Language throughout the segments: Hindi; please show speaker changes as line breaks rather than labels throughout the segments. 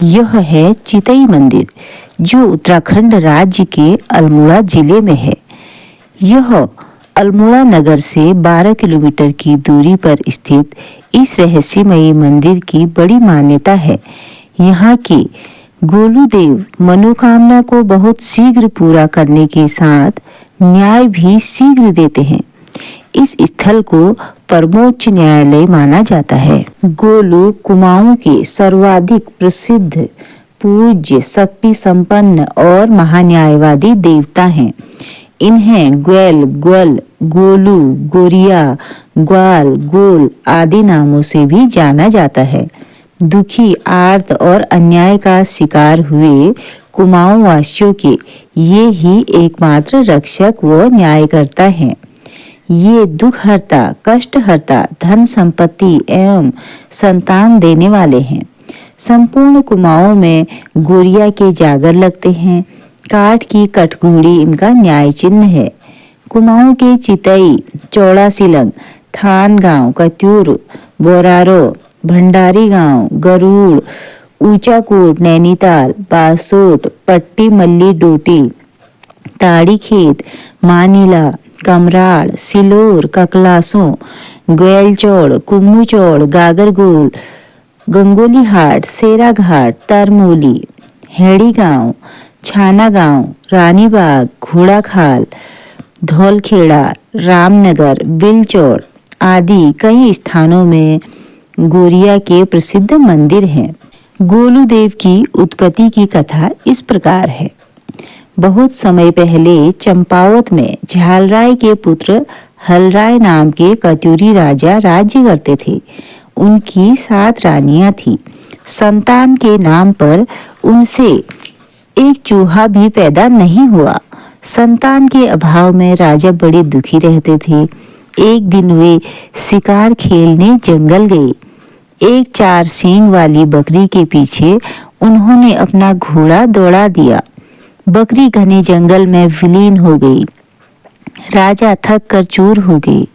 यह है चितई मंदिर, जो उत्तराखंड राज्य के अल्मोड़ा जिले में है। यह अल्मोड़ा नगर से 12 किलोमीटर की दूरी पर स्थित इस रहस्यमयी मंदिर की बड़ी मान्यता है। यहाँ के गोलू देव मनोकामना को बहुत शीघ्र पूरा करने के साथ न्याय भी शीघ्र देते हैं। इस स्थल को परमोच्च न्यायालय माना जाता है। गोलू कुमाऊं के सर्वाधिक प्रसिद्ध, पूज्य, शक्ति संपन्न और महान्यायवादी देवता हैं। इन्हें ग्वेल, ग्वल, गोलू, गोरिया, ग्वाल, गोल आदि नामों से भी जाना जाता है। दुखी, आर्त और अन्याय का शिकार हुए कुमाऊं वासियों के ये ही एकमात्र रक्षक व न्यायकर्ता हैं। ये दुखहर्ता, कष्टहर्ता, धन संपत्ति एवं संतान देने वाले हैं। संपूर्ण कुमाऊं में गोरिया के जागर लगते हैं। काठ की कठघोड़ी इनका न्याय चिन्ह है। कुमाऊं के चितई, चौड़ा सिलंग, थान गांव, कत्यूर, बोरारो, भंडारी गांव, गरुड़, ऊंचाकोट, नैनीताल, बासोट, पट्टी मल्ली डोटी, ताड़ी खेत, मानीला, कमराड़, सिलोर, ककलासों, ग्वेलचौड़, कुम्मूचौड़, गागरगोल, गंगोली हाट, सेरा घाट, तरमोली, हेड़ी गांव, छाना गांव, रानीबाग, घोड़ाखाल, धौलखेड़ा, रामनगर, बिलचौड़ आदि कई स्थानों में गोरिया के प्रसिद्ध मंदिर हैं। गोलू देव की उत्पत्ति की कथा इस प्रकार है। बहुत समय पहले चंपावत में झालराय के पुत्र हलराय नाम के कत्यूरी राजा राज्य करते थे। उनकी 7 रानियां थीं। संतान के नाम पर उनसे एक चूहा भी पैदा नहीं हुआ। संतान के अभाव में राजा बड़े दुखी रहते थे। एक दिन वे शिकार खेलने जंगल गए। एक 4 सींग वाली बकरी के पीछे उन्होंने अपना घोड़ा दौड़ा दिया। बकरी घने जंगल में विलीन हो गई। राजा थक कर चूर हो गए।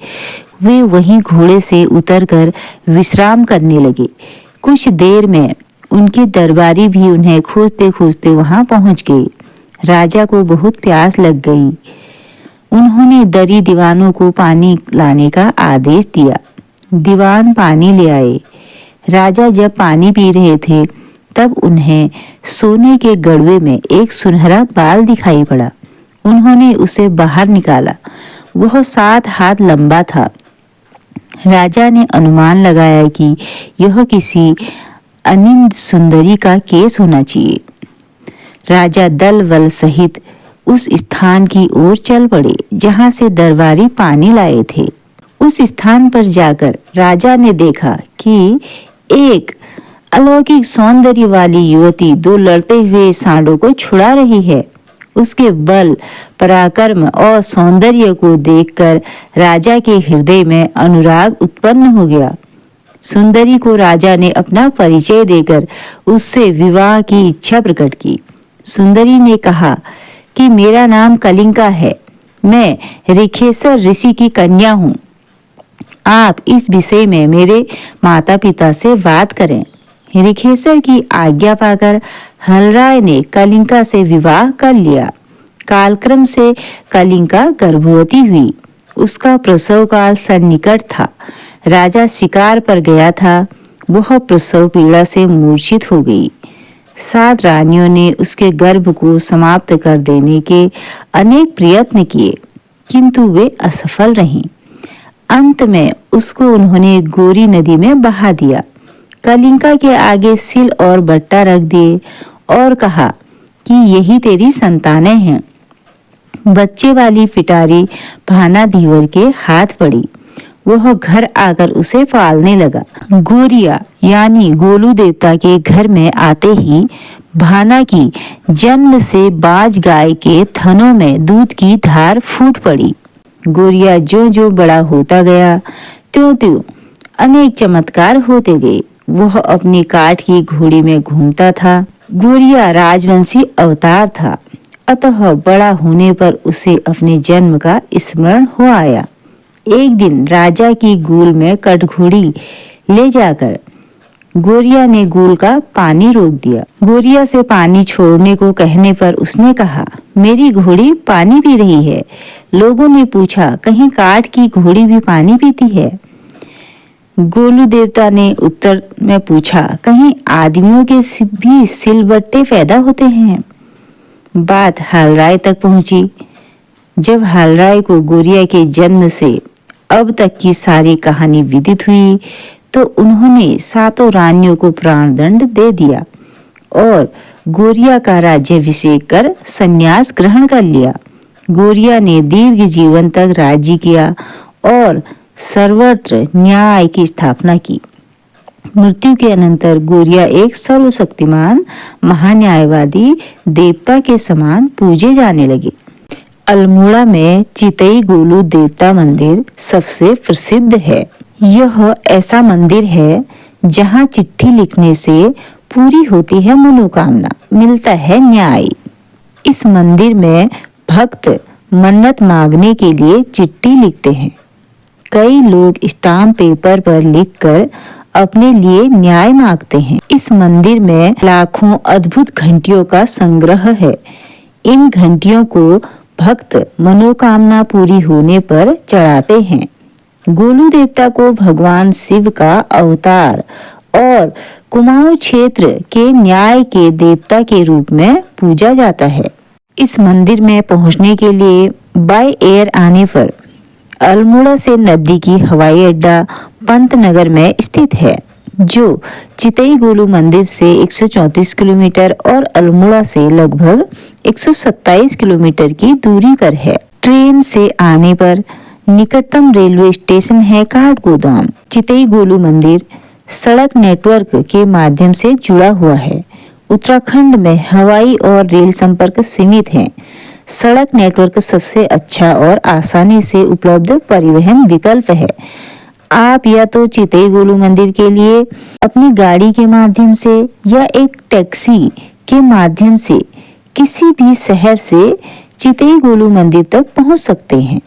वे वहीं घोड़े से उतरकर विश्राम करने लगे। कुछ देर में उनके दरबारी भी उन्हें खोजते खोजते वहां पहुंच गए। राजा को बहुत प्यास लग गई। उन्होंने दरी दीवानों को पानी लाने का आदेश दिया। दीवान पानी ले आए। राजा जब पानी पी रहे थे तब उन्हें सोने के गड़वे में एक सुनहरा बाल दिखाई पड़ा। उन्होंने उसे बाहर निकाला। वह 7 हाथ लंबा था। राजा ने अनुमान लगाया कि यह किसी अनिंद सुंदरी का केस होना चाहिए। राजा दल बल सहित उस स्थान की ओर चल पड़े जहां से दरबारी पानी लाए थे। उस स्थान पर जाकर राजा ने देखा कि एक अलौकिक सौंदर्य वाली युवती 2 लड़ते हुए सांडों को छुड़ा रही है। उसके बल, पराक्रम और सौंदर्य को देखकर राजा के हृदय में अनुराग उत्पन्न हो गया। सुंदरी को राजा ने अपना परिचय देकर उससे विवाह की इच्छा प्रकट की। सुंदरी ने कहा कि मेरा नाम कलिंका है। मैं ऋखेसर ऋषि की कन्या हूँ। आप इस विषय में मेरे माता पिता से बात करें। ऋखेसर की आज्ञा पाकर हलराय ने कलिंका से विवाह कर लिया। कालक्रम से कलिंका गर्भवती हुई। उसका प्रसव काल सन्निकट था। राजा शिकार पर गया था। वह प्रसव पीड़ा से मूर्छित हो गई। 7 रानियों ने उसके गर्भ को समाप्त कर देने के अनेक प्रयत्न किए, किंतु वे असफल रहीं। अंत में उसको उन्होंने गोरी नदी में बहा दिया। कलिंका के आगे सिल और बट्टा रख दिए और कहा कि यही तेरी संतानें हैं। बच्चे वाली पिटारी भाना धीवर के हाथ पड़ी। वह घर आकर उसे पालने लगा। गोरिया यानी गोलू देवता के घर में आते ही भाना की जन्म से बाज गाय के थनों में दूध की धार फूट पड़ी। गोरिया जो जो बड़ा होता गया त्यों त्यों अनेक चमत्कार होते गए। वह अपनी काठ की घोड़ी में घूमता था। गोरिया राजवंशी अवतार था, अतः बड़ा होने पर उसे अपने जन्म का स्मरण हो आया। एक दिन राजा की गूल में कठघोड़ी ले जाकर गोरिया ने गोल का पानी रोक दिया। गोरिया से पानी छोड़ने को कहने पर उसने कहा, मेरी घोड़ी पानी पी रही है। लोगों ने पूछा, कहीं काठ की घोड़ी भी पानी पीती है? गोलू देवता ने उत्तर में पूछा, कहीं आदमियों के भी सिलबट्टे पैदा होते हैं? बात हालराय तक पहुंची। जब हालराय को गोरिया के जन्म से अब तक की सारी कहानी विदित हुई तो उन्होंने सातों रानियों को प्राणदंड दे दिया और गोरिया का राज्याभिषेक कर संन्यास ग्रहण कर लिया। गोरिया ने दीर्घ जीवन तक राज्य किया और सर्वत्र न्याय की स्थापना की। मृत्यु के अनंतर गोरिया एक सर्वशक्तिमान महान्यायवादी देवता के समान पूजे जाने लगे। अल्मोड़ा में चितई गोलू देवता मंदिर सबसे प्रसिद्ध है। यह ऐसा मंदिर है जहां चिट्ठी लिखने से पूरी होती है मनोकामना, मिलता है न्याय। इस मंदिर में भक्त मन्नत मांगने के लिए चिट्ठी लिखते हैं। कई लोग स्टाम्प पेपर पर लिखकर अपने लिए न्याय मांगते हैं। इस मंदिर में लाखों अद्भुत घंटियों का संग्रह है। इन घंटियों को भक्त मनोकामना पूरी होने पर चढ़ाते हैं। गोलू देवता को भगवान शिव का अवतार और कुमाऊं क्षेत्र के न्याय के देवता के रूप में पूजा जाता है। इस मंदिर में पहुंचने के लिए बाय एयर आने पर अल्मोड़ा से नजदीकी हवाई अड्डा पंतनगर में स्थित है, जो चितई गोलू मंदिर से 134 किलोमीटर और अल्मोड़ा से लगभग 127 किलोमीटर की दूरी पर है। ट्रेन से आने पर निकटतम रेलवे स्टेशन है काठगोदाम। चितई गोलू मंदिर सड़क नेटवर्क के माध्यम से जुड़ा हुआ है। उत्तराखंड में हवाई और रेल संपर्क सीमित है। सड़क नेटवर्क सबसे अच्छा और आसानी से उपलब्ध परिवहन विकल्प है। आप या तो चितई गोलू मंदिर के लिए अपनी गाड़ी के माध्यम से या एक टैक्सी के माध्यम से किसी भी शहर से चितई गोलू मंदिर तक पहुंच सकते हैं।